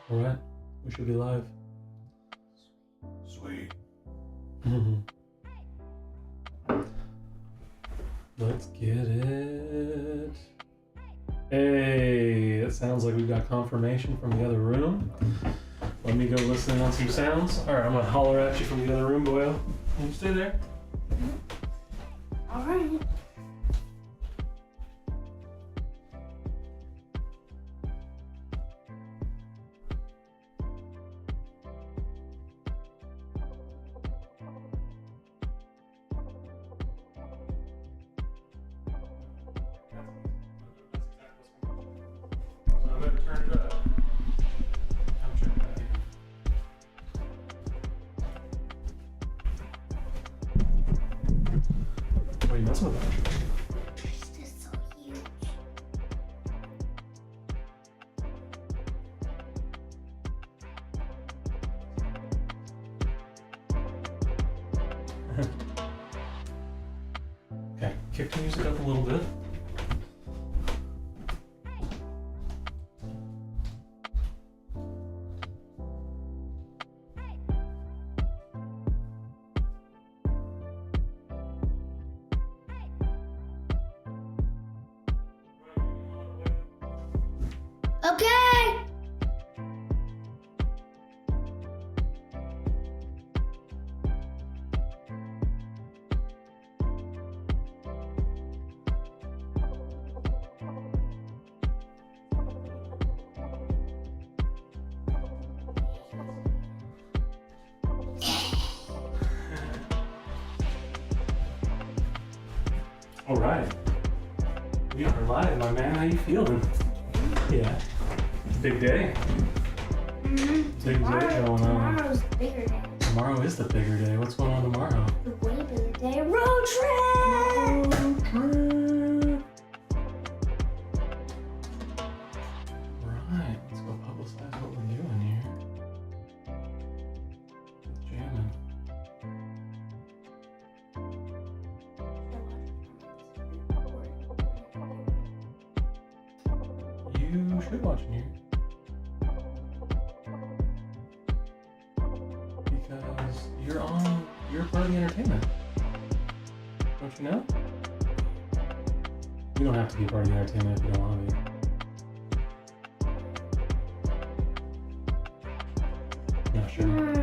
All right, we should be live. Sweet. Let's get it. Hey, it sounds like we've got confirmation from the other room. Let me go listen on some sounds. All right, I'm gonna holler at you from the other room, boyo. Can you stay there? All right. I'm gonna turn it up. I'm checking back in. What are you messing with that? This is so huge. Okay, kick the music up a little bit. Okay. All right, we are live, my man. How you feeling? Yeah, big day. Big day going on. Tomorrow's the bigger day. Tomorrow is the bigger day. What's going on tomorrow? The way bigger day. Road trip. Right, let's go publicize what we're doing here. Jamming. You should watch in here. Because you're part of the entertainment. Don't you know? You don't have to be part of the entertainment if you don't want to be. Not sure.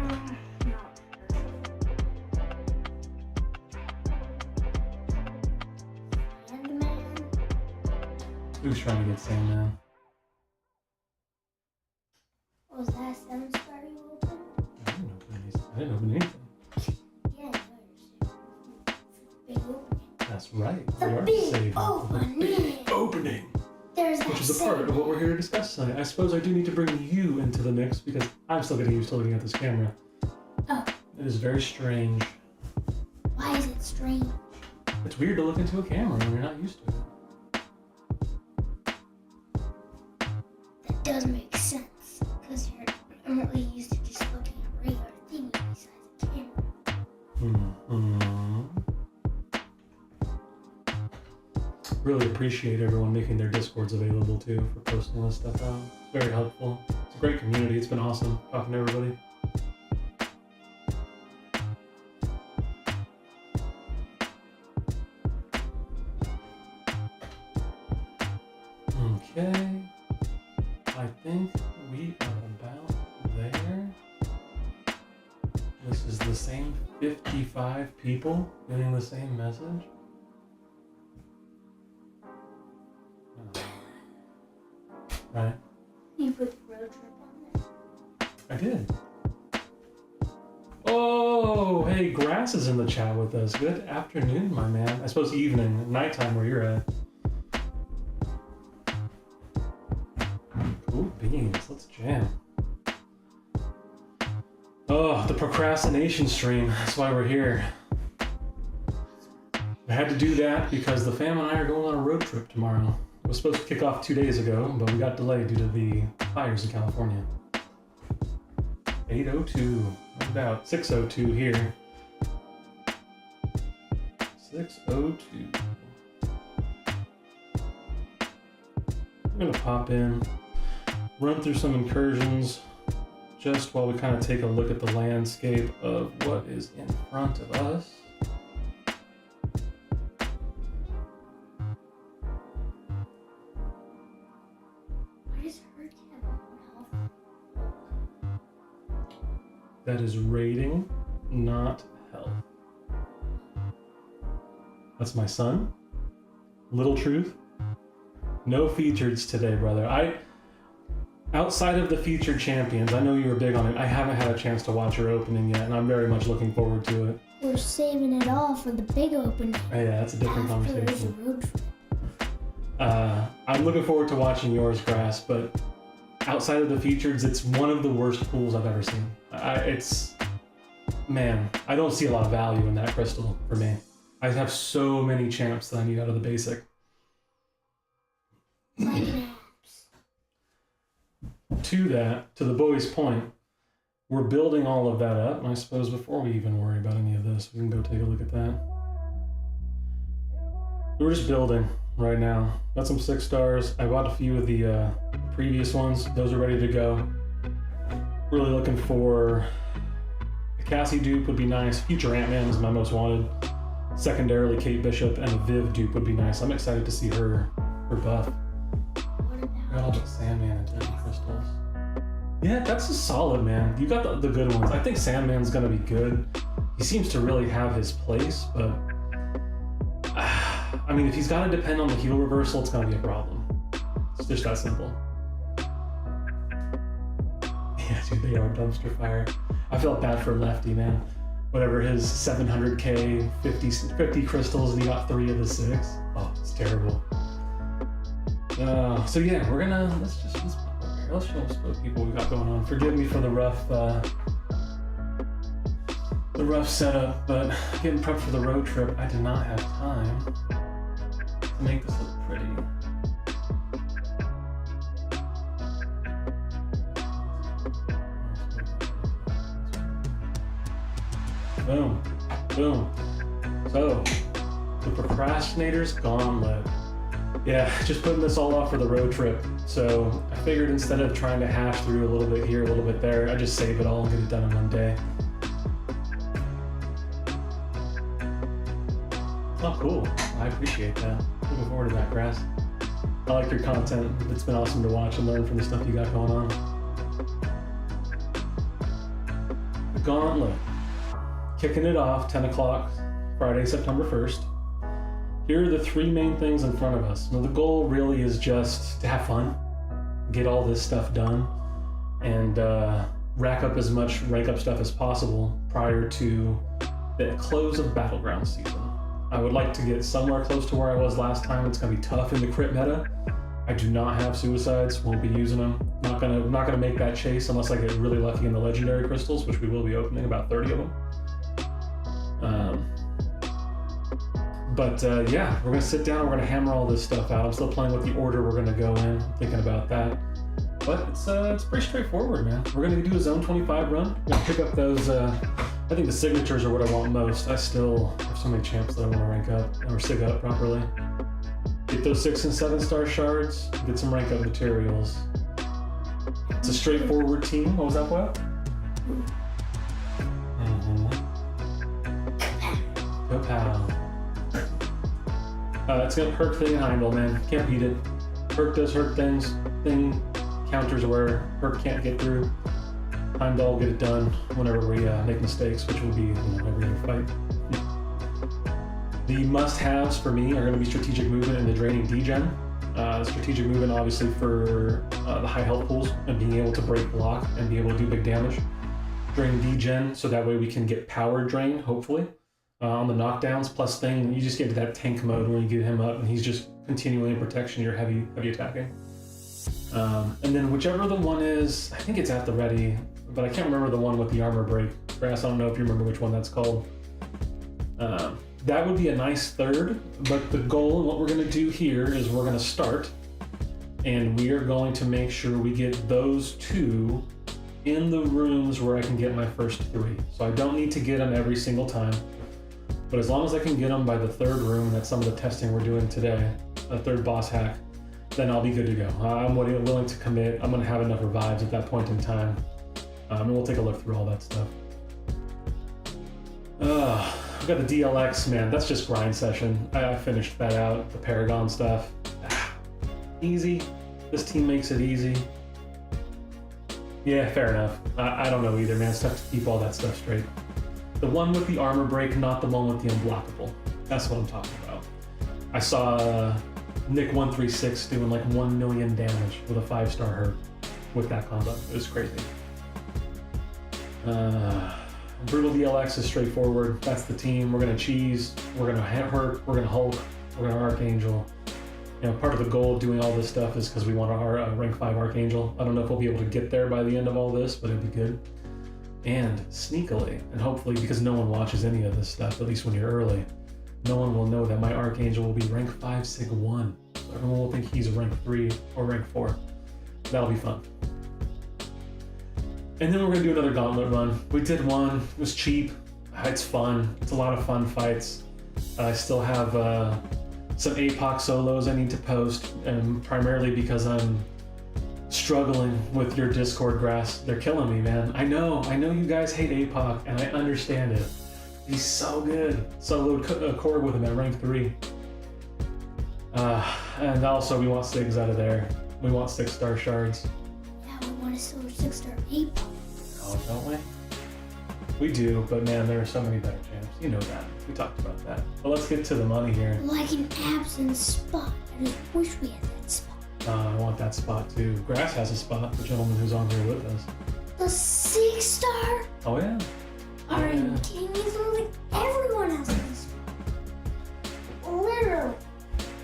Sandman. Who's trying to get Sandman? What was that? 7 star you opened? I didn't open anything. Yeah, big opening. That's right. The We are big saving opening. the big opening. There's that Which is a part of what we're here to discuss tonight. I suppose I do need to bring you into the mix because I'm still getting used to looking at this camera. Oh. It is very strange. Why is it strange? It's weird to look into a camera when you're not used to it. That does make sense. Because you're normally used to just looking at regular things besides a camera. Mm-hmm. Really appreciate everyone making their Discords available too for posting this stuff out. Very helpful. It's a great community. It's been awesome talking to everybody. Okay. I think we are about there. This is the same 55 people getting the same message. Right? You put the road trip on there. I did. Oh, hey, Grass is in the chat with us. Good afternoon, my man. I suppose evening, nighttime where you're at. Cool beans. Let's jam. Oh, the procrastination stream. That's why we're here. I had to do that because the fam and I are going on a road trip tomorrow. It was supposed to kick off 2 days ago, but we got delayed due to the fires in California. 8:02, about 6:02 here. 6:02. I'm gonna pop in. run through some incursions just while we kind of take a look at the landscape of what is in front of us. Why does hurt have health? That is rating, not health. That's my son. Little Truth. No features today, brother. Outside of the featured champions, I know you were big on it. I haven't had a chance to watch your opening yet, and I'm very much looking forward to it. We're saving it all for the big opening. Yeah, that's a different After conversation. the road trip. I'm looking forward to watching yours, Grass, but outside of the features, it's one of the worst pools I've ever seen. I don't see a lot of value in that crystal for me. I have so many champs that I need out of the basic. To the boys' point, we're building all of that up, and I suppose before we even worry about any of this, we can go take a look at that. We're just building right now. Got some 6 stars. I bought a few of the previous ones. Those are ready to go. Really looking for a Cassie dupe would be nice. Future Ant-Man is my most wanted. Secondarily, Kate Bishop and a Viv dupe would be nice. I'm excited to see her buff. I got all the Sandman and Dirty Crystals. Yeah, that's just solid, man. You got the good ones. I think Sandman's gonna be good. He seems to really have his place, but I mean, if he's gotta depend on the heal reversal, it's gonna be a problem. It's just that simple. Yeah, dude, they are dumpster fire. I felt bad for Lefty, man. Whatever, his 700k, 50 crystals, and he got 3 of the 6. Oh, it's terrible. So yeah, let's show what people we got going on. Forgive me for the rough setup, but getting prepped for the road trip, I did not have time to make this look pretty. Boom, boom. So, the Procrastinator's Gauntlet. Yeah, just putting this all off for the road trip. So I figured instead of trying to hash through a little bit here, a little bit there, I just save it all and get it done in one day. Oh, cool. I appreciate that. Looking forward to that, Grass. I like your content. It's been awesome to watch and learn from the stuff you got going on. The Gauntlet. Kicking it off, 10 o'clock, Friday, September 1st. Here are the 3 main things in front of us. Now, the goal really is just to have fun, get all this stuff done, and rack up as much rank up stuff as possible prior to the close of Battleground season. I would like to get somewhere close to where I was last time. It's gonna be tough in the crit meta. I do not have suicides, won't be using them. I'm not gonna make that chase unless I get really lucky in the legendary crystals, which we will be opening about 30 of them. Yeah, we're gonna sit down and we're gonna hammer all this stuff out. I'm still playing with the order we're gonna go in, thinking about that. But it's pretty straightforward, man. We're gonna do a zone 25 run. We're gonna pick up those, I think the signatures are what I want most. I still have so many champs that I wanna rank up or sig up properly. Get those 6 and 7 star shards, get some rank up materials. It's a straightforward team. What was that, Boyle? Go pal. It's gonna perk thing in Heimdall, man. Can't beat it. Perk does hurt things. Thing counters where perk can't get through. Heimdall get it done whenever we make mistakes, which will be every other fight. The must-haves for me are going to be strategic movement and the draining degen. Strategic movement obviously for the high health pools and being able to break block and be able to do big damage. Draining degen so that way we can get power drain, hopefully. On the knockdowns plus thing, you just get into that tank mode when you get him up and he's just continuing in protection, you're heavy attacking. And then whichever the one is, I think it's at the ready, but I can't remember the one with the armor break. Grass, I don't know if you remember which one that's called. That would be a nice third, but the goal and what we're gonna do here is we're gonna start and we are going to make sure we get those 2 in the rooms where I can get my first 3. So I don't need to get them every single time. But as long as I can get them by the 3rd room, and that's some of the testing we're doing today, a 3rd boss hack, then I'll be good to go. I'm willing to commit. I'm gonna have enough revives at that point in time. And we'll take a look through all that stuff. I've got the DLX, man. That's just grind session. I finished that out. The Paragon stuff. Easy. This team makes it easy. Yeah, fair enough. I don't know either, man. It's tough to keep all that stuff straight. The one with the armor break, not the one with the unblockable. That's what I'm talking about. I saw Nick136 doing like 1 million damage with a 5-star hurt with that combo. It was crazy. Brutal DLX is straightforward. That's the team. We're gonna cheese. We're gonna hurt. We're gonna Hulk. We're gonna Archangel. You know, part of the goal of doing all this stuff is because we want our rank 5 Archangel. I don't know if we'll be able to get there by the end of all this, but it'd be good. And sneakily, and hopefully because no one watches any of this stuff, at least when you're early, no one will know that my Archangel will be rank 5 Sig 1. So everyone will think he's rank 3 or rank 4. That'll be fun. And then we're gonna do another gauntlet run. We did one, it was cheap, it's fun, it's a lot of fun fights. I still have some APOC solos I need to post, and primarily because I'm struggling with your Discord grass. They're killing me, man. I know you guys hate APOC, and I understand it. He's so good. Soloed Korg with him at rank 3. And also we want Sigs out of there. We want 6-star shards. Yeah, we want to solo 6-star APOC. Oh, don't we? We do, but man, there are so many better champs. You know that. We talked about that. But let's get to the money here. Like an absent spot. I just wish we had that spot. I want that spot too. Grass has a spot, the gentleman who's on here with us. The 6-star? Oh yeah? Are you kidding me? Literally everyone else has a spot. Literally.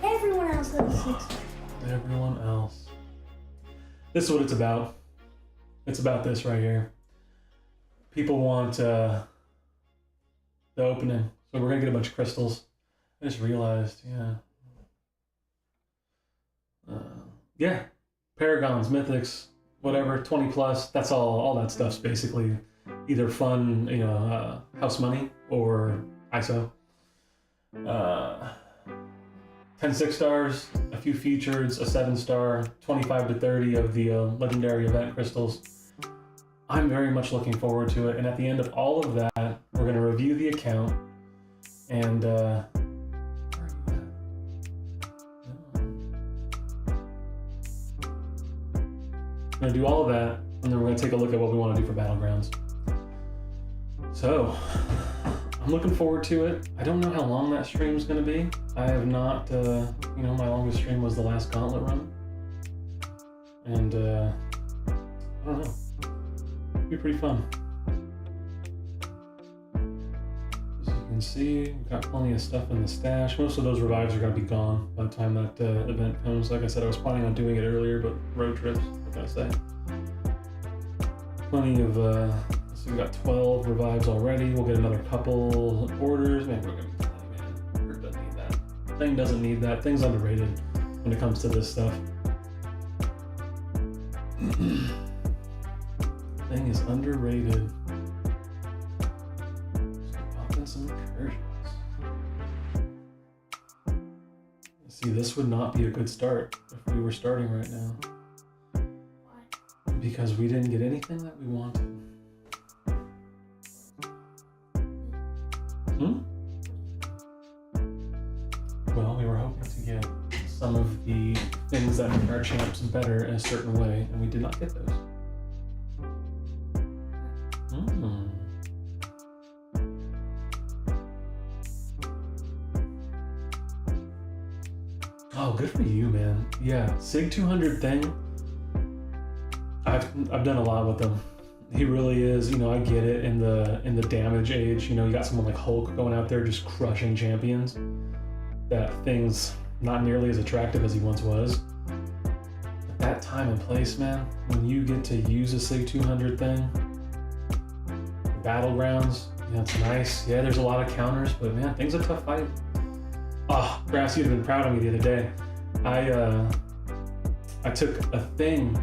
Everyone else has a 6-star. Everyone else. This is what it's about. It's about this right here. People want the opening. So we're gonna get a bunch of crystals. I just realized, yeah, Paragons, Mythics, whatever, 20 plus, that's all that stuff's basically either fun, house money or ISO. 10 6-stars, a few features, a 7-star, 25 to 30 of the legendary event crystals. I'm very much looking forward to it, and at the end of all of that, we're going to review the account, and we're going to do all of that, and then we're going to take a look at what we want to do for Battlegrounds. So, I'm looking forward to it. I don't know how long that stream is going to be. I have not, my longest stream was the last Gauntlet run, and I don't know. It'll be pretty fun. As you can see, we've got plenty of stuff in the stash. Most of those revives are going to be gone by the time that event comes. Like I said, I was planning on doing it earlier, but road trips, what can I say? Plenty of, so we got 12 revives already. We'll get another couple orders. Man, we're going to be plenty, man. Herb doesn't need that. Thing doesn't need that. Thing's underrated when it comes to this stuff. Thing is underrated. Popping some incursions. See, this would not be a good start if we were starting right now. Why? Because we didn't get anything that we wanted. Well, we were hoping to get some of the things that make our champs better in a certain way, and we did not get those. Oh, good for you, man. Yeah, Sig 200 thing. I've done a lot with him. He really is, I get it in the damage age. You got someone like Hulk going out there just crushing champions. That thing's not nearly as attractive as he once was. At that time and place, man, when you get to use a Sig 200 thing, Battlegrounds, it's nice. Yeah, there's a lot of counters, but man, thing's a tough fight. Oh, Grass, you'd have been proud of me the other day. I took a thing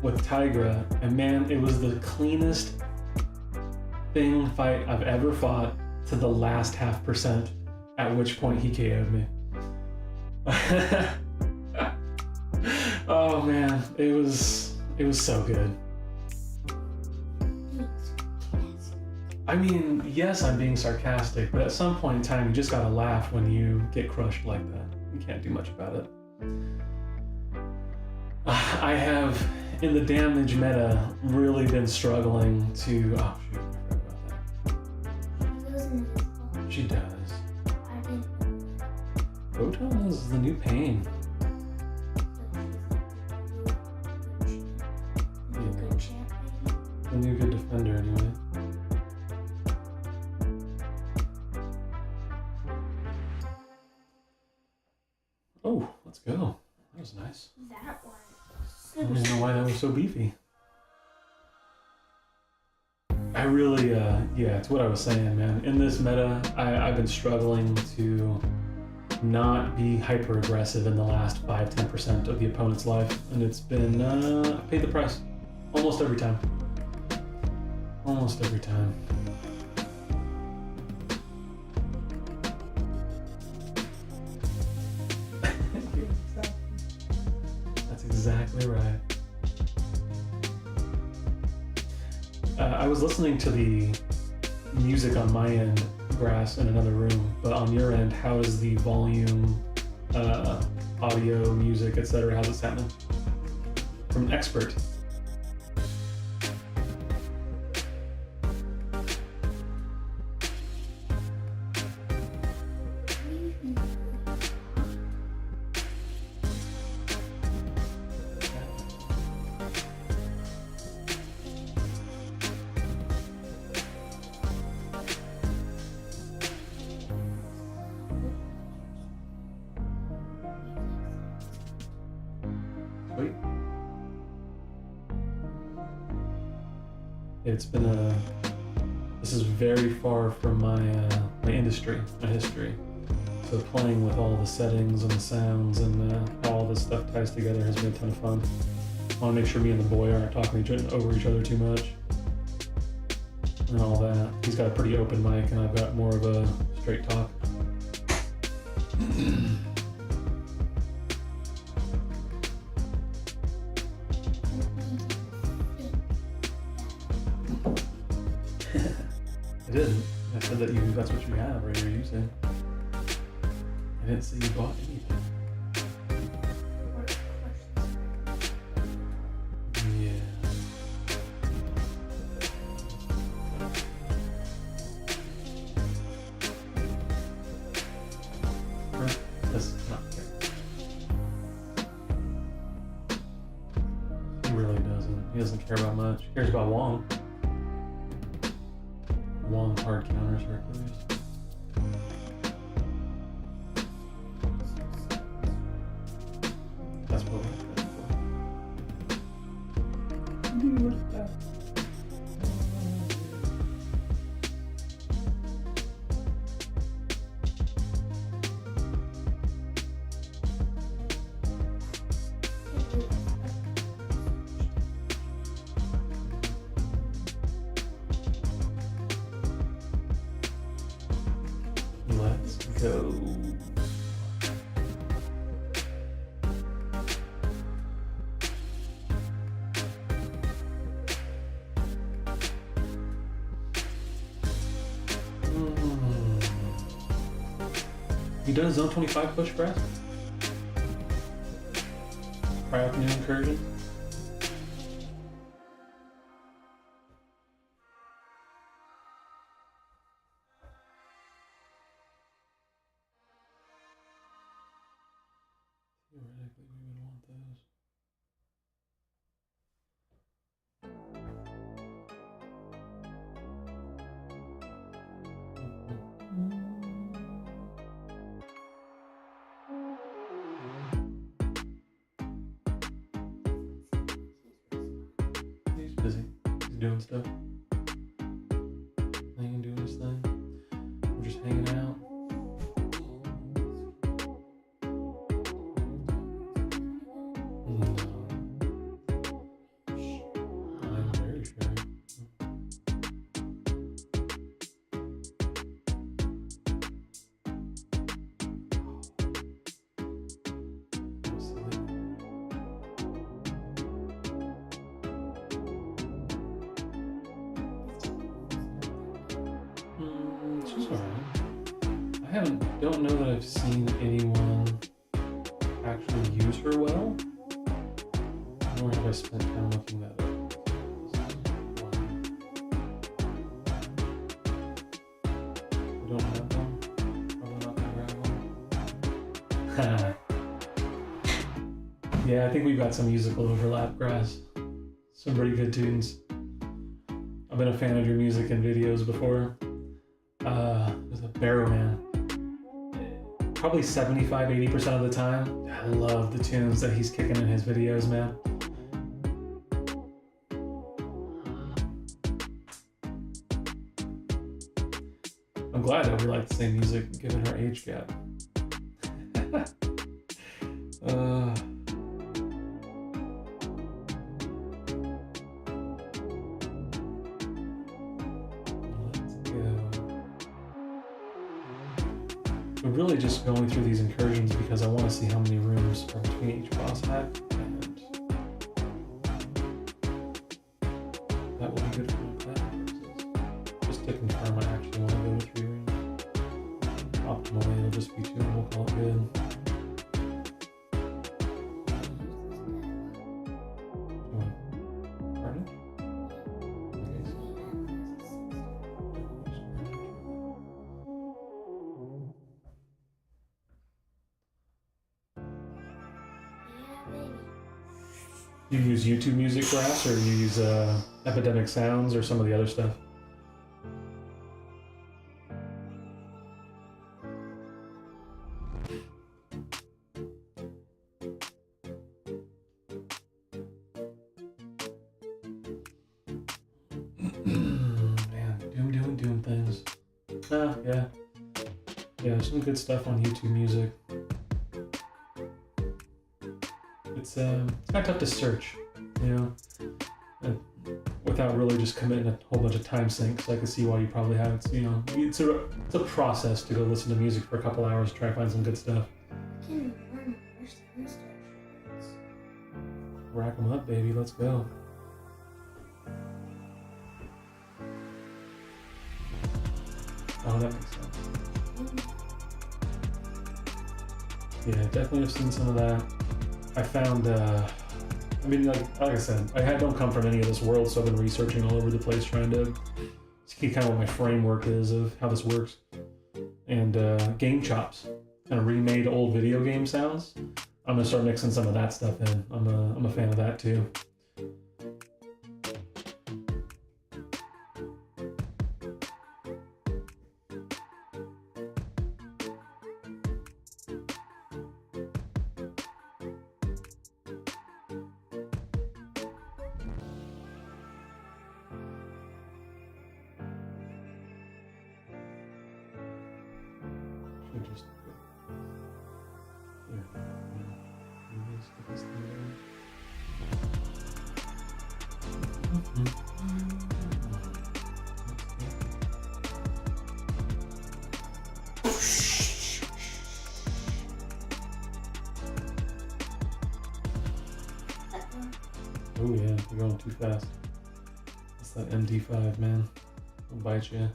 with Tigra, and man, it was the cleanest thing fight I've ever fought to the last 0.5%, at which point he KO'd me. Oh man, it was so good. I mean, yes, I'm being sarcastic, but at some point in time, you just gotta laugh when you get crushed like that. You can't do much about it. I have, in the damage meta, really been struggling to. Oh shoot, I forgot about that. She does. Photon is the new pain. The new good defender, anyway. Oh, let's go. That was nice. That one. I don't even know why that was so beefy. I really, yeah, it's what I was saying, man. In this meta, I've been struggling to not be hyper aggressive in the last 5-10% of the opponent's life, and it's been, I paid the price almost every time. Almost every time. That's exactly right. I was listening to the music on my end, Grass, in another room, but on your end, how is the volume, audio, music, etc.? How's it sounding? From an expert. Sweet. It's been this is very far from my industry, my history. So playing with all the settings and the sounds and how all this stuff ties together has been a ton of fun. I want to make sure me and the boy aren't talking over each other too much and all that. He's got a pretty open mic and I've got more of a straight talk. I didn't. I said that that's what you have right here using. I didn't say you bought anything. Yeah. Brent does not care. He really doesn't. He doesn't care about much. He cares about Wong. Wong hard counters Hercules. That's what we're for. Let's go. You done a zone 25 push, Brad? Try out the new incursion? Theoretically, we would want those. He's busy. He's doing stuff. He ain't doing his thing. We're just hanging out. I'm very sure. don't know that I've seen anyone actually use her well. Nor have I spent time looking that up. We don't have one? Probably not gonna grab one. Yeah, I think we've got some musical overlap, Grass. Some pretty good tunes. I've been a fan of your music and videos before. There's a Barrow Man. Probably 75-80% of the time. I love the tunes that he's kicking in his videos, man. I'm glad that we like the same music given our age gap. We're really just going through these incursions because I want to see how many rooms are between each boss hack, and that will be good for my plan purposes. Just to confirm I actually want to go to 3 rooms. Optimally, it'll just be 2 and we'll call it good. Pardon? You use YouTube Music, Grass, or you use Epidemic Sounds or some of the other stuff? Man, doing things. Yeah. Yeah, there's some good stuff on YouTube Music. It's kind of tough to search, you know, without really just committing a whole bunch of time sinks. I can see why you probably have it. You know, it's a process to go listen to music for a couple hours to try to find some good stuff. Rack them up, baby. Let's go. Oh, that makes sense. Yeah, definitely have seen some of that. I found, I mean, like I said, I don't come from any of this world, so I've been researching all over the place, trying to see kind of what my framework is of how this works. And game chops, kind of remade old video game sounds. I'm gonna start mixing some of that stuff in. I'm a fan of that too. Just here. Let's get this thing oh yeah, you're going too fast. That's that MD5, man. It'll bite you.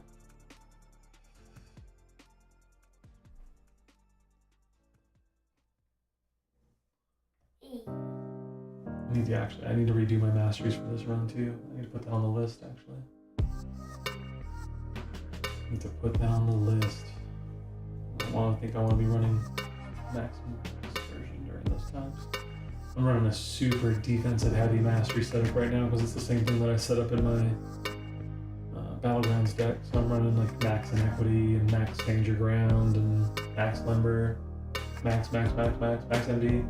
I need to redo my masteries for this run too. I need to put that on the list actually. I need to put that on the list. I don't think I want to be running maximum dispersion during those times. I'm running a super defensive heavy mastery setup right now because it's the same thing that I set up in my Battlegrounds deck. So I'm running like max inequity and max stand your ground and max limber, max MD.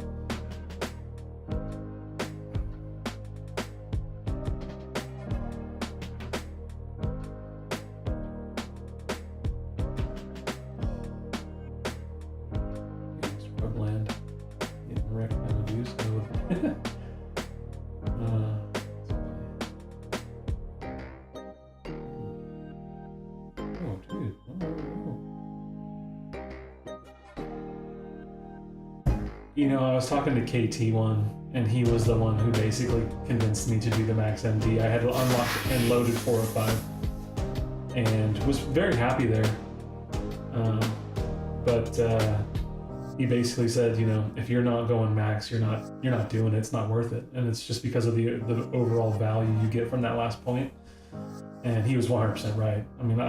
You know, I was talking to KT1, and he was the one who basically convinced me to do the max MD. I had unlocked and loaded 4 or 5, and was very happy there. But he basically said, if you're not going max, you're not doing it. It's not worth it, and it's just because of the overall value you get from that last point. And he was 100% right. I mean,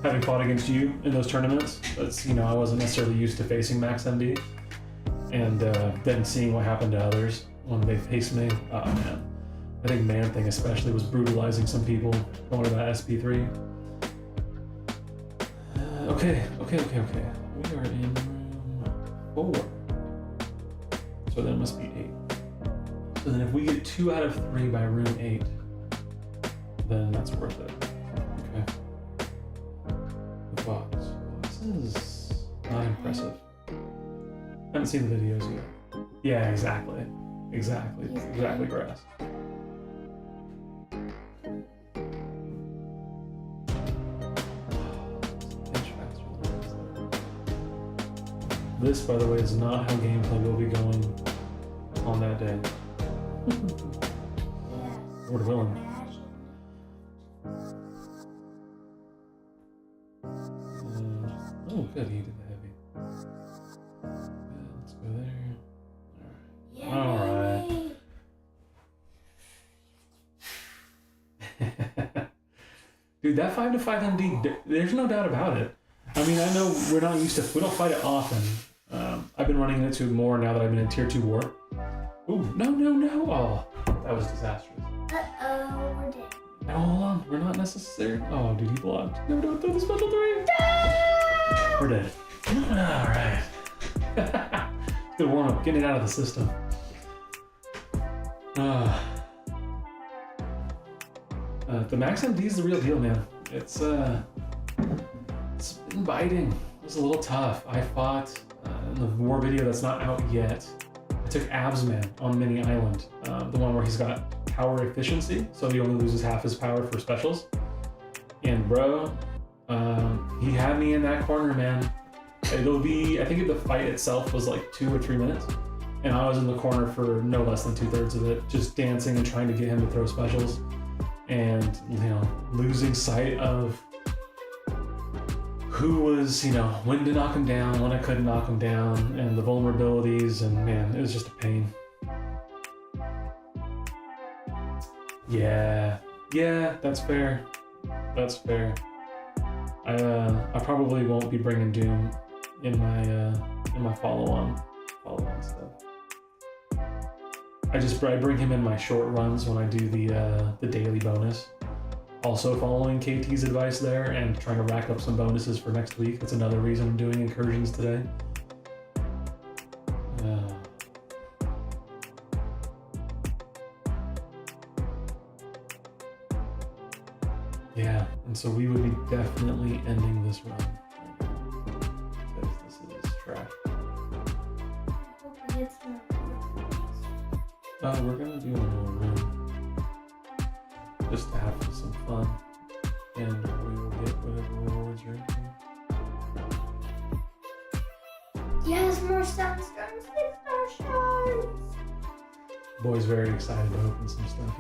having fought against you in those tournaments, I wasn't necessarily used to facing max MD, and then seeing what happened to others when they faced me. Oh man, I think Man Thing especially was brutalizing some people going to that SP3. Okay. We are in room 4. So that must be 8. So then if we get 2 out of 3 by room 8, then that's worth it. Okay. The box. This is not impressive. Haven't seen the videos yet. Yeah, exactly, grass. This, by the way, is not how gameplay will be going on that day. Lord willing. Oh, good, he did the heavy. Let's go there. Alright. Dude, that 5 to 5 MD, there's no doubt about it. I mean, I know we don't fight it often. I've been running into it more now that I've been in tier 2 war. Ooh, no. Oh, that was disastrous. Uh-oh, we're dead. No, hold on, we're not necessary. Oh, dude, he blocked. No, don't throw the special 3. We're dead. Alright. Good warm up, getting it out of the system. The max MD is the real deal, man. It's been biting. It was a little tough. I fought in the war video that's not out yet. I took Absman on Mini Island, the one where he's got power efficiency, so he only loses half his power for specials. And bro, he had me in that corner, man. I think the fight itself was like 2 or 3 minutes, and I was in the corner for no less than 2/3 of it, just dancing and trying to get him to throw specials, and losing sight of who was, when to knock him down, when I couldn't knock him down, and the vulnerabilities, and man, it was just a pain. Yeah, that's fair. I probably won't be bringing Doom in my follow-on stuff. I bring him in my short runs when I do the daily bonus. Also following KT's advice there and trying to rack up some bonuses for next week. That's another reason I'm doing incursions today. Yeah, and so we would be definitely ending this run. Because this is trash. We're gonna do another room. Just to have some fun. And we will get whatever rewards you're into. Yes, more sunstorms, 6-star shards. Boy's very excited to open some stuff.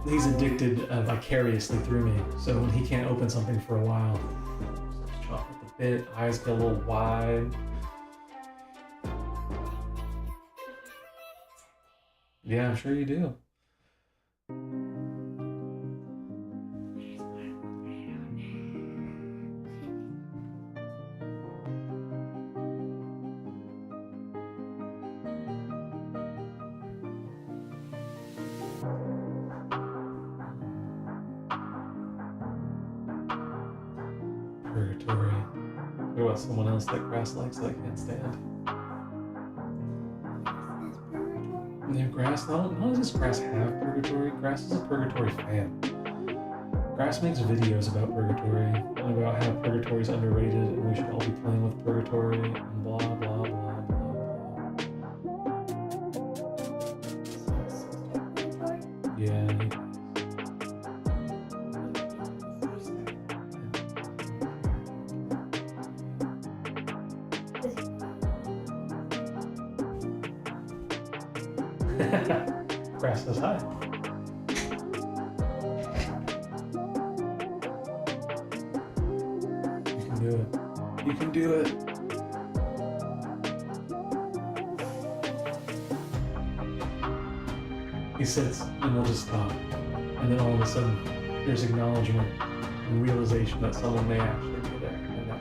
He's addicted vicariously through me. So when he can't open something for a while, starts chopping at the bit, eyes get a little wide. Yeah, I'm sure you do. Purgatory. What about someone else that grass likes that I can't stand? Yeah, grass. Not only does grass have purgatory, grass is a purgatory fan. Grass makes videos about purgatory and about how purgatory is underrated and we should all be playing with purgatory and blah blah blah blah blah. Yeah. Grass says hi. You can do it. do it. He sits and we'll just talk. And then all of a sudden, there's acknowledgement and realization that someone may actually be there. And that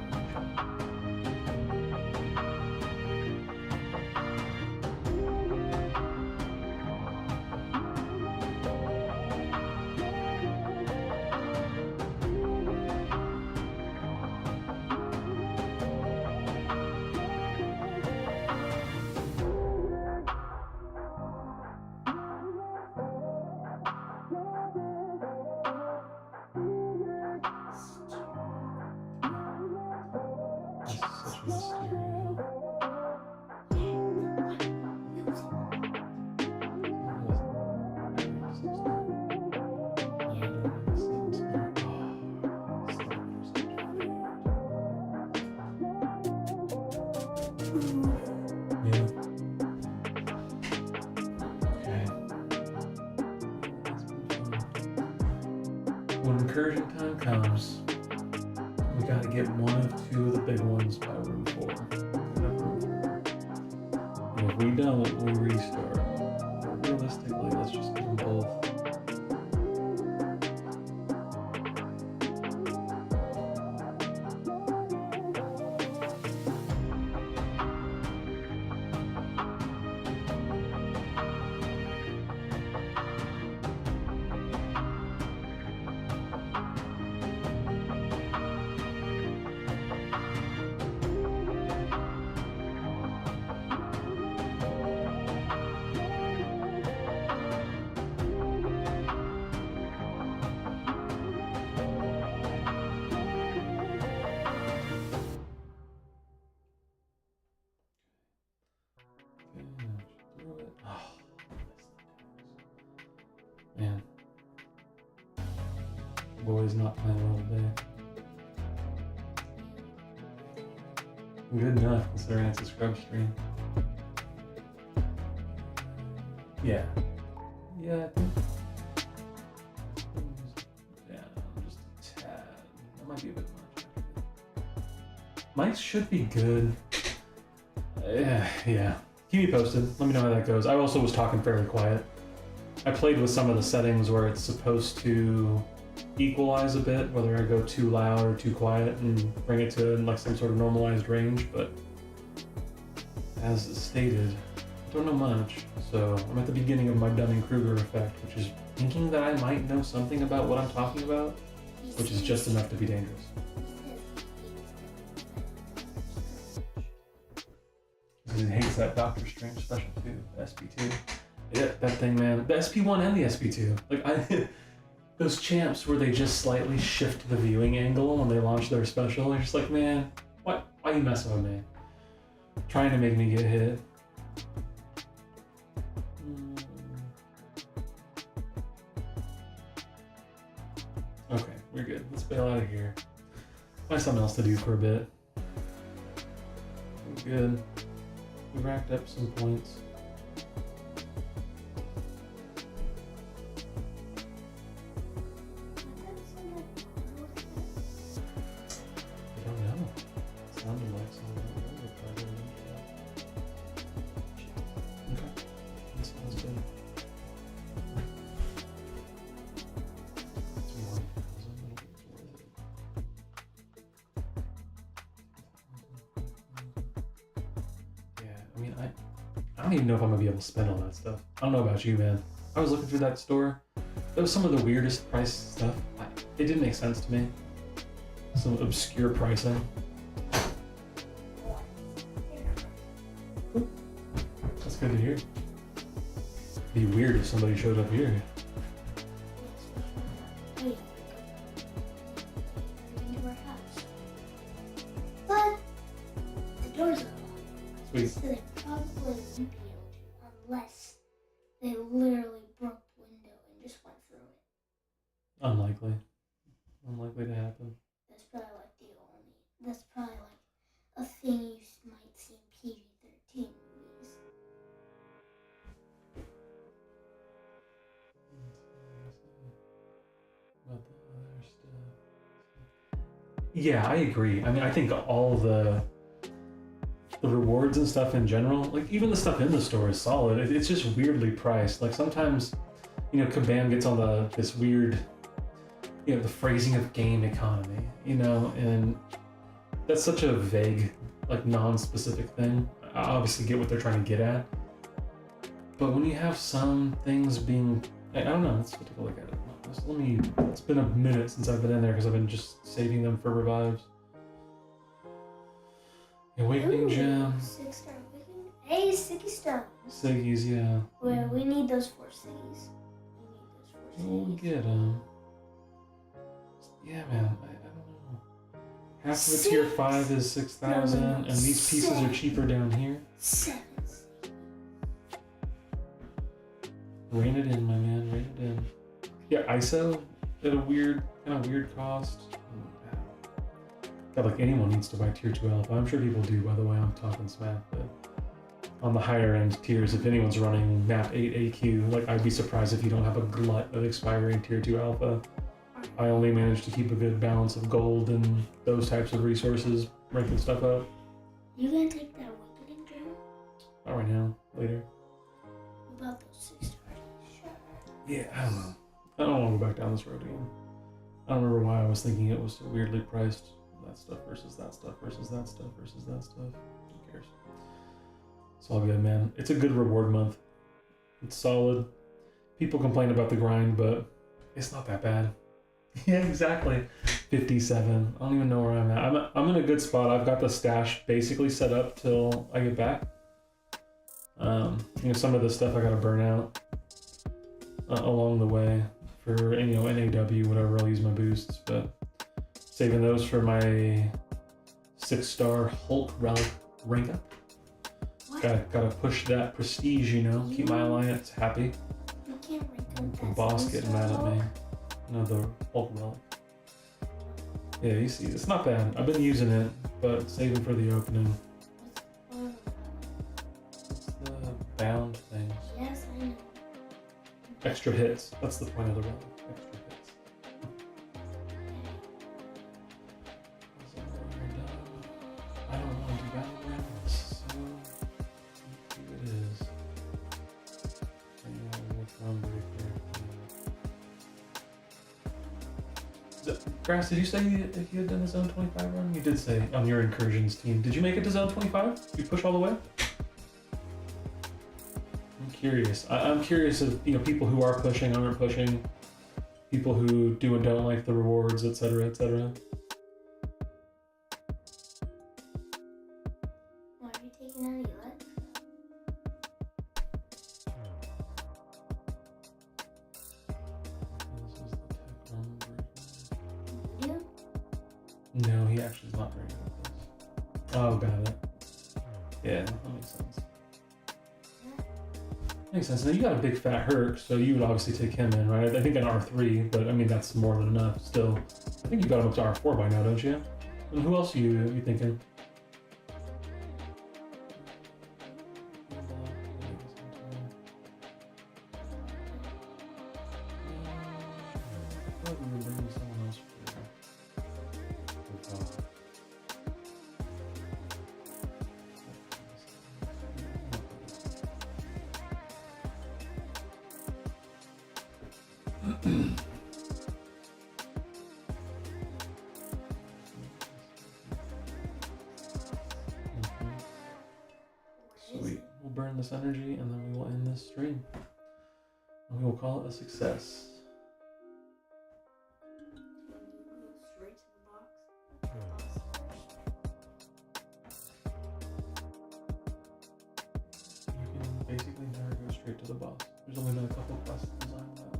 is such a mystery. Yeah. Okay. When incursion time comes, we gotta get one of two of the big ones by room 4. And if we don't, we restart. But realistically, let's just get them both. Man. Boy's not playing well today. Good enough considering it's a scrub stream. Yeah. Yeah, I think. Yeah, just a tad. That might be a bit much, actually. Mics should be good. Yeah. Keep me posted. Let me know how that goes. I also was talking fairly quiet. I played with some of the settings where it's supposed to equalize a bit, whether I go too loud or too quiet, and bring it to like some sort of normalized range, but as stated, I don't know much. So I'm at the beginning of my Dunning-Kruger effect, which is thinking that I might know something about what I'm talking about, which is just enough to be dangerous. He hates that Doctor Strange special too, the SP2. Yeah, that thing, man. The SP1 and the SP2. Like, those champs where they just slightly shift the viewing angle when they launch their special. They're just like, man, why you messing with me? Trying to make me get hit. Okay, we're good. Let's bail out of here. Find something else to do for a bit. We're good. We racked up some points. I don't even know if I'm gonna be able to spend all that stuff. I don't know about you, man. I was looking through that store. That was some of the weirdest price stuff. It didn't make sense to me. Some obscure pricing. That's good to hear. It'd be weird if somebody showed up here. But the doors are locked. Sweet. So they probably wouldn't be able to unless they literally broke the window and just went through it. Unlikely. Unlikely to happen. That's probably that's probably like a thing you might see in PG-13 movies. About the other stuff. Yeah, I agree. I mean, I think all the the rewards and stuff in general, like even the stuff in the store is solid. It's just weirdly priced. Like sometimes, Kabam gets on this weird, the phrasing of game economy, and that's such a vague, like non-specific thing. I obviously get what they're trying to get at, but when you have some things being, I don't know, let's take a look at it. It's been a minute since I've been in there because I've been just saving them for revives. Awakening gem. 6-star awakening. Hey, Siggy stones. Siggies, yeah. Well, we need those 4 Siggies. We'll get them. Yeah, man. I don't know. Half of a tier 5 is 6,000, and these pieces are cheaper down here. 7. Rein it in, my man. Rein it in. Yeah, ISO at a weird cost. God, like anyone needs to buy tier 2 alpha. I'm sure people do, by the way. I'm talking smack, but on the higher end tiers, if anyone's running map 8 AQ, like I'd be surprised if you don't have a glut of expiring tier 2 alpha. I only managed to keep a good balance of gold and those types of resources, ranking stuff up. You gonna take that awakening gem? Not right now, later. What about those 6 stars? Yeah, I don't know. I don't want to go back down this road again. I don't remember why I was thinking it was so weirdly priced. That stuff versus that stuff versus that stuff versus that stuff. Who cares? It's all good, man. It's a good reward month. It's solid. People complain about the grind, but it's not that bad. Yeah, exactly. 57. I don't even know where I'm at. I'm in a good spot. I've got the stash basically set up till I get back. Some of the stuff I gotta burn out along the way for NAW, whatever. I'll use my boosts, but saving those for my 6-star Hulk relic rank up. Gotta push that prestige, keep my alliance happy. You can't rank up The that boss getting mad at me. No, the Hulk relic. Yeah, you see, it's not bad. I've been using it, but saving for the opening. It's the bound things. Yes, I know. Extra hits. That's the point of the relic. Extra hits. I don't want to do battle rounds, so here it is. Grass, did you say if you had done the Zone 25 run? You did say on your incursions team. Did you make it to Zone 25? Did you push all the way? I'm curious. I'm curious if people who are pushing, aren't pushing, people who do and don't like the rewards, etc., etc. Why are you taking out Eli? No, he actually is not very good at this. Oh, got it. Yeah, that makes sense. Makes sense. Now you got a big fat Herc, so you would obviously take him in, right? I think an R3, but I mean that's more than enough still. I think you got him up to R4 by now, don't you? And who else are you thinking? Sweet. We'll burn this energy and then we will end this stream. And we will call it a success. Straight to the box. You can basically never go straight to the boss. There's only been a couple of quests designed that way.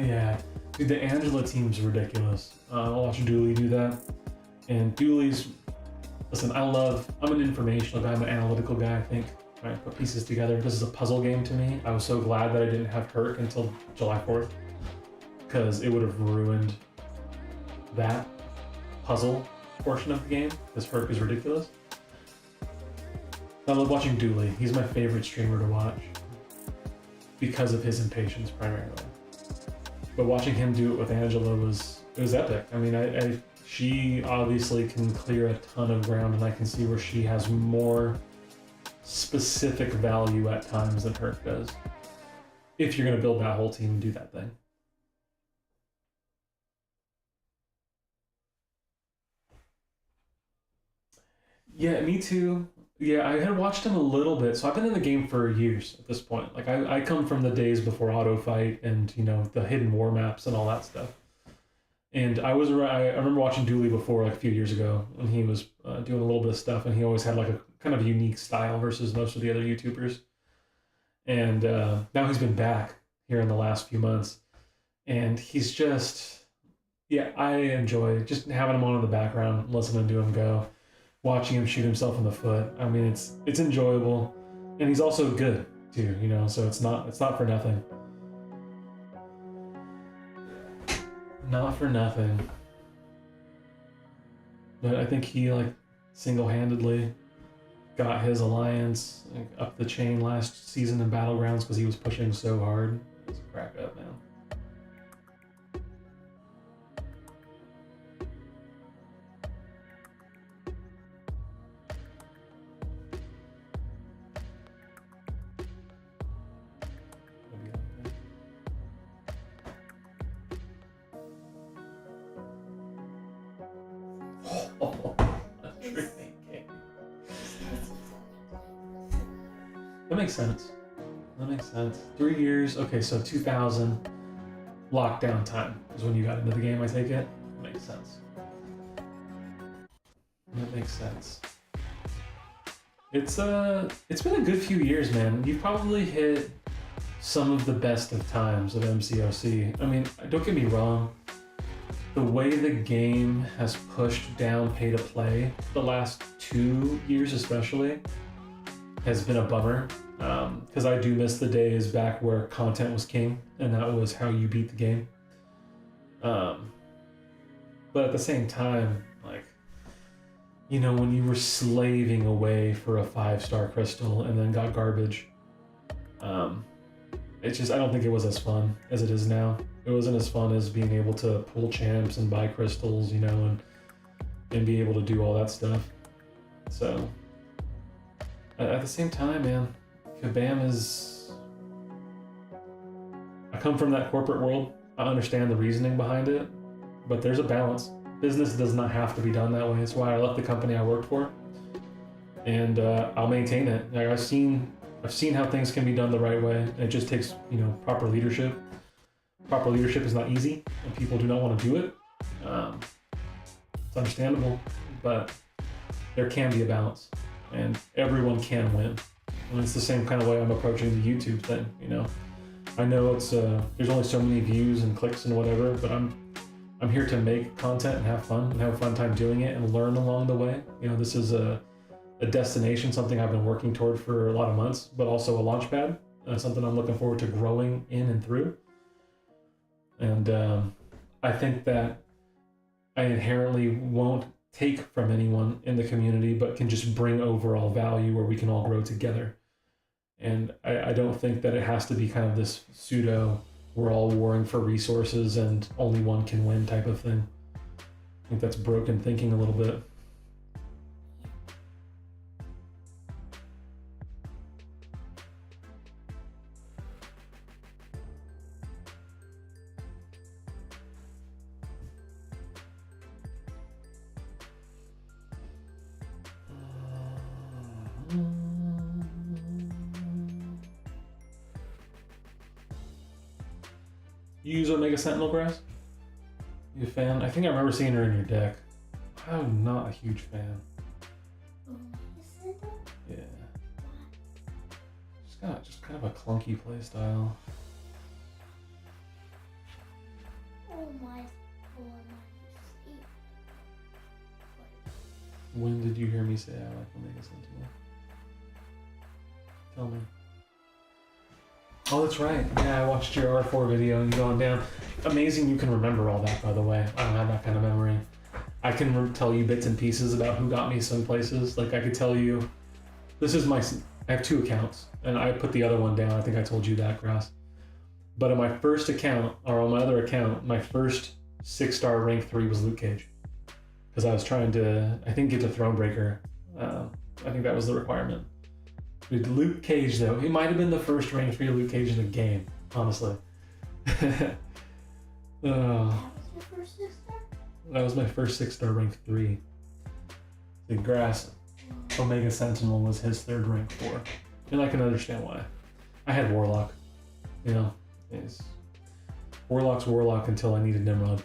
Yeah, dude, the Angela team's ridiculous. I'll watch Dooley do that. And Dooley's, listen, I'm an informational guy, I'm an analytical guy, I think. Right, put pieces together. This is a puzzle game to me. I was so glad that I didn't have Herc until July 4th, because it would have ruined that puzzle portion of the game, because Herc is ridiculous. I love watching Dooley. He's my favorite streamer to watch because of his impatience primarily. But watching him do it with Angela was it was epic. I mean, she obviously can clear a ton of ground, and I can see where she has more specific value at times than Herc does. If you're going to build that whole team and do that thing. Yeah, me too. Yeah, I had watched him a little bit, so I've been in the game for years at this point. Like I come from the days before Auto Fight and the hidden war maps and all that stuff. And I remember watching Dooley before, like a few years ago, when he was doing a little bit of stuff, and he always had like a kind of unique style versus most of the other YouTubers. And now he's been back here in the last few months, and he's just, yeah, I enjoy just having him on in the background, listening to him go, watching him shoot himself in the foot. I mean, it's enjoyable, and he's also good too, so it's not for nothing. Not for nothing. But I think he single-handedly got his alliance up the chain last season in Battlegrounds because he was pushing so hard. It's a crack up, man. That makes sense. 3 years. Okay, so 2000 lockdown time is when you got into the game, I take it? That makes sense. It's been a good few years, man. You've probably hit some of the best of times of MCOC. I mean, don't get me wrong. The way the game has pushed down pay to play the last 2 years especially has been a bummer, because I do miss the days back where content was king and that was how you beat the game. But at the same time, when you were slaving away for a 5-star crystal and then got garbage, it's just, I don't think it was as fun as it is now. It wasn't as fun as being able to pull champs and buy crystals, and be able to do all that stuff. So at the same time, man, Kabam is... I come from that corporate world. I understand the reasoning behind it, but there's a balance. Business does not have to be done that way. That's why I left the company I worked for, and I'll maintain it. I've seen how things can be done the right way, and it just takes proper leadership. Proper leadership is not easy, and people do not want to do it. It's understandable, but there can be a balance, and everyone can win. And it's the same kind of way I'm approaching the YouTube thing. I know it's there's only so many views and clicks and whatever, but I'm here to make content and have fun and have a fun time doing it and learn along the way. This is a destination, something I've been working toward for a lot of months, but also a launch pad, something I'm looking forward to growing in and through. And I think that I inherently won't take from anyone in the community, but can just bring overall value where we can all grow together. And I don't think that it has to be kind of this pseudo, we're all warring for resources and only one can win type of thing. I think that's broken thinking a little bit. You use Omega Sentinel Grass? You a fan? I think I remember seeing her in your deck. I'm not a huge fan. Yeah. Just kind of a clunky play style. Oh my. When did you hear me say I like Omega Sentinel? Tell me. Oh, that's right. Yeah, I watched your R4 video and you going down. Amazing you can remember all that, by the way. I don't have that kind of memory. I can tell you bits and pieces about who got me some places. I could tell you, I have 2 accounts, and I put the other one down. I think I told you that, Grass. But on my first account, or on my other account, my first 6-star rank 3 was Luke Cage. Because I was trying to, I think, get to Thronebreaker. I think that was the requirement. With Luke Cage, though, he might have been the first rank 3 Luke Cage in the game, honestly. That was your first 6-star? That was my first 6-star rank 3. The Grass Omega Sentinel was his 3rd rank 4. And I can understand why. I had Warlock. You know, Warlock's Warlock until I needed Nimrod.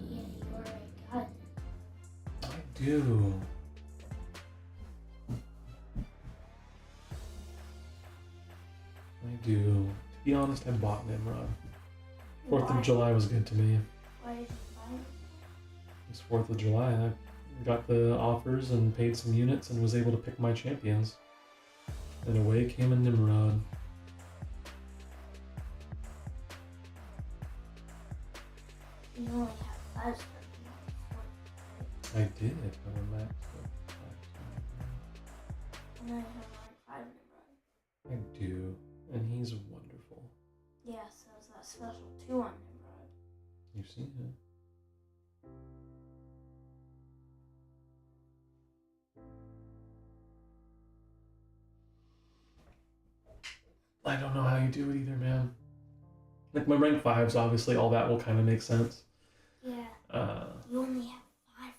Yeah, you already got it. I do. I do. To be honest, I bought Nimrod. 4th of July was good to me. Why did you buy it? It's 4th of July. I got the offers and paid some units and was able to pick my champions. And away came a Nimrod. You only have 5 stars. I did have a max of 5 stars. And I have like 5 Nimrod. I do. And he's wonderful. Yeah, so it's that special 2 on Nimrod. You've seen it. I don't know how you do it either, man. Like my rank 5s, obviously, all that will kind of make sense. Yeah. You only have 5 rank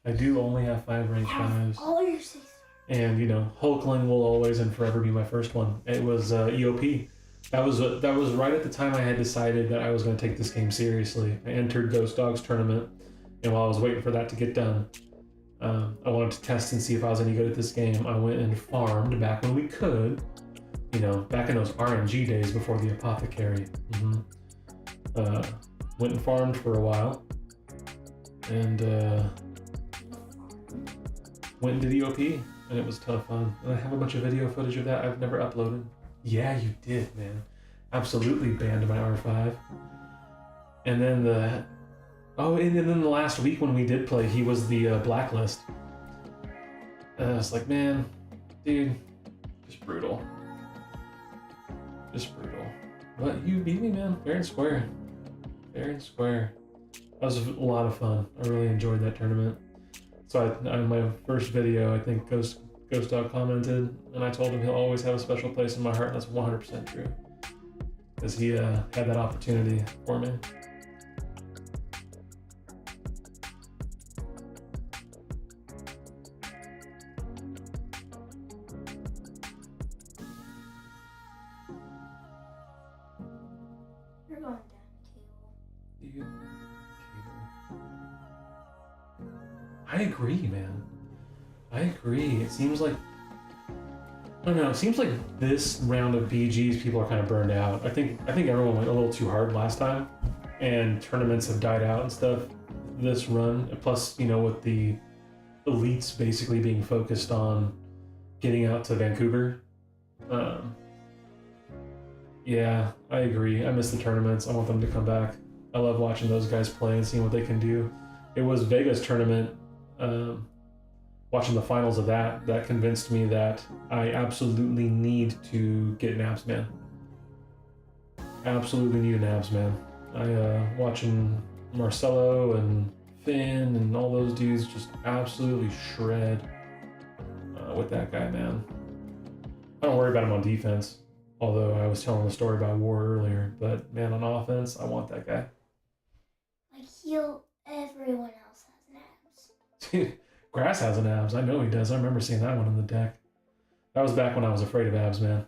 5. I do only have 5 rank Out of 5s. all your 6 stars. And, you know, Hulkling will always and forever be my first one. It was EOP. That was right at the time I had decided that I was going to take this game seriously. I entered Ghost Dog's tournament, and while I was waiting for that to get done, I wanted to test and see if I was any good at this game. I went and farmed back when we could. You know, back in those RNG days before the apothecary. Went and farmed for a while. And went and did EOP. And it was a ton of fun. And I have a bunch of video footage of that I've never uploaded. Yeah, you did, man. Absolutely banned my R5. And then and then the last week when we did play, he was the blacklist. And I was like, man, dude, just brutal. Just brutal. But you beat me, man. Fair and square. Fair and square. That was a lot of fun. I really enjoyed that tournament. So in my first video, I think Ghost Dog commented, and I told him he'll always have a special place in my heart, and that's 100% true. Because he had that opportunity for me. You're going down the cable. I agree, man. I agree. It seems like, I don't know, it seems like this round of BGs, people are kind of burned out. I think everyone went a little too hard last time, and tournaments have died out and stuff this run. Plus, you know, with the elites basically being focused on getting out to Vancouver. Yeah, I agree. I miss the tournaments. I want them to come back. I love watching those guys play and seeing what they can do. It was Vegas tournament, watching the finals of that convinced me that I absolutely need to get an abs man. Absolutely need an abs man. Watching Marcelo and Finn and all those dudes just absolutely shred with that guy, man. I don't worry about him on defense, although I was telling the story about War earlier, but man, on offense, I want that guy. Like, everyone else has an abs. Dude, Grass has an abs. I know he does. I remember seeing that one in the deck. That was back when I was afraid of abs, man.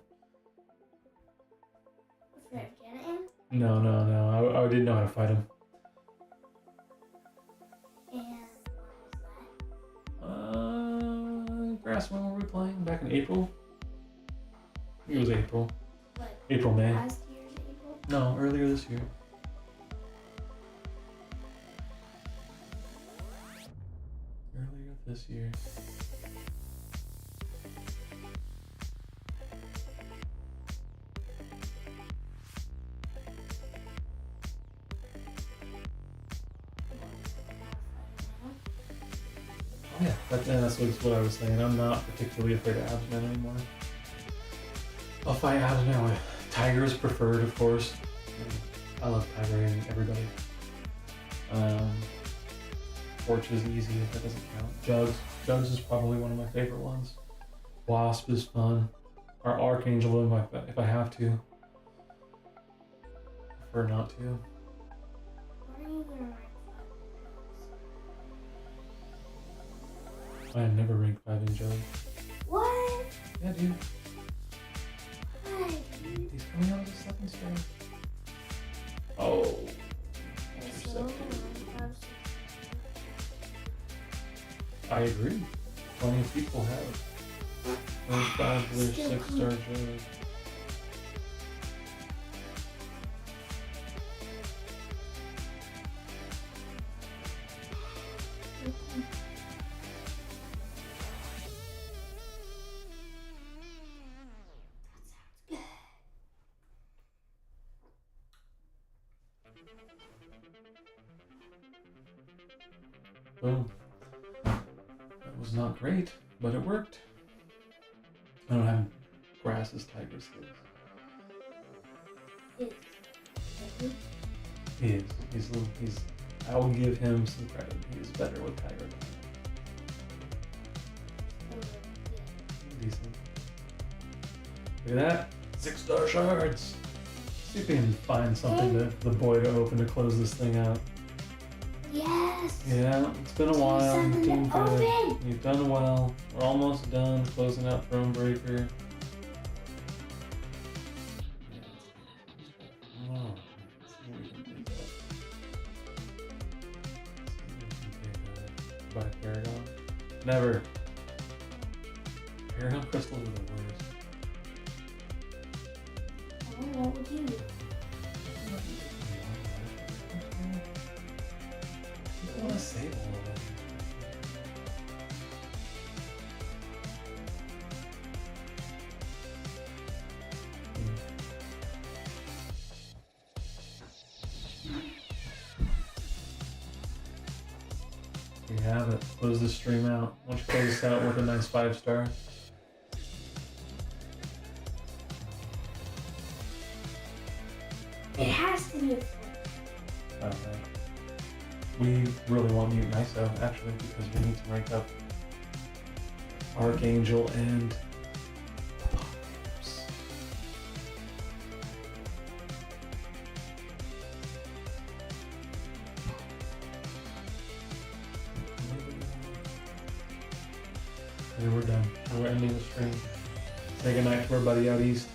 Afraid of getting him? No. I didn't know how to fight him. And what was that? Grass, when were we playing? Back in April? I think it was April. Like, April, May. last year's April? No, earlier this year. Earlier this year. Oh yeah, that's what I was saying. I'm not particularly afraid of Absman anymore. I'll fight Absman with Tigers preferred, of course. I love tiger rating everybody. Torch is easy if that doesn't count. Jugs is probably one of my favorite ones. Wasp is fun. Or Archangel if I have to. Prefer not to. What are you gonna rank I have never ranked 5 in Jug. What? Yeah, dude. Why? He's coming out as a stepping stone. Oh. I agree. Plenty of people have. Those 5 for their 6-star Jug. Boom. That was not great, but it worked. I don't have Grass's tiger skills. He is. He's. I will give him some credit. He is better with tiger. Decent. Look at that. 6-star shards. See if we can find something that the boy to open to close this thing out. Yes. Yeah, it's been a while. You're doing good. Open. You've done well. We're almost done closing out Throne Breaker. Oh, let's see what we can think of. By Paragon? Never. Paragon crystals are the worst. What would you do? I want to save all of it. We have it. Close this stream out. Why don't you close this out with a nice 5-star? It has to be a 4. Okay. We really want Mutant ISO, actually, because we need to rank up Archangel and Apocalypse. And we're done. We're ending the stream. Say goodnight to our buddy out east.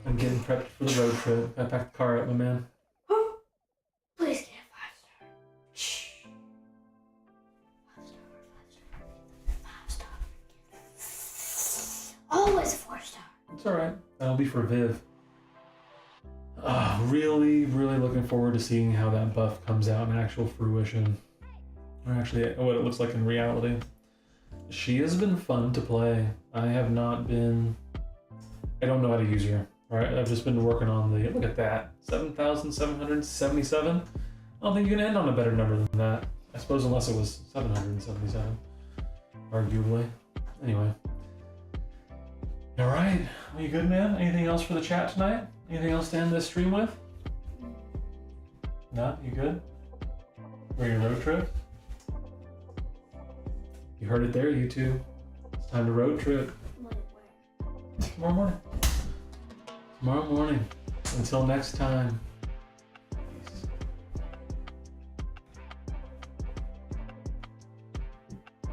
I'm getting prepped for the road trip. I packed the car up, my man. Please get a 5-star. Shh. 5-star. 5-star. Always a 4-star. It's alright. That'll be for Viv. Really, really looking forward to seeing how that buff comes out in actual fruition. Or actually, what it looks like in reality. She has been fun to play. I have not been... I don't know how to use her. Alright, I've just been working on the... Look at that. 7,777? I don't think you can end on a better number than that. I suppose unless it was 777. Arguably. Anyway. Alright. Are you good, man? Anything else for the chat tonight? Anything else to end this stream with? No? You good? For your road trip? You heard it there, you two. It's time to road trip. Tomorrow morning. Tomorrow morning. Until next time.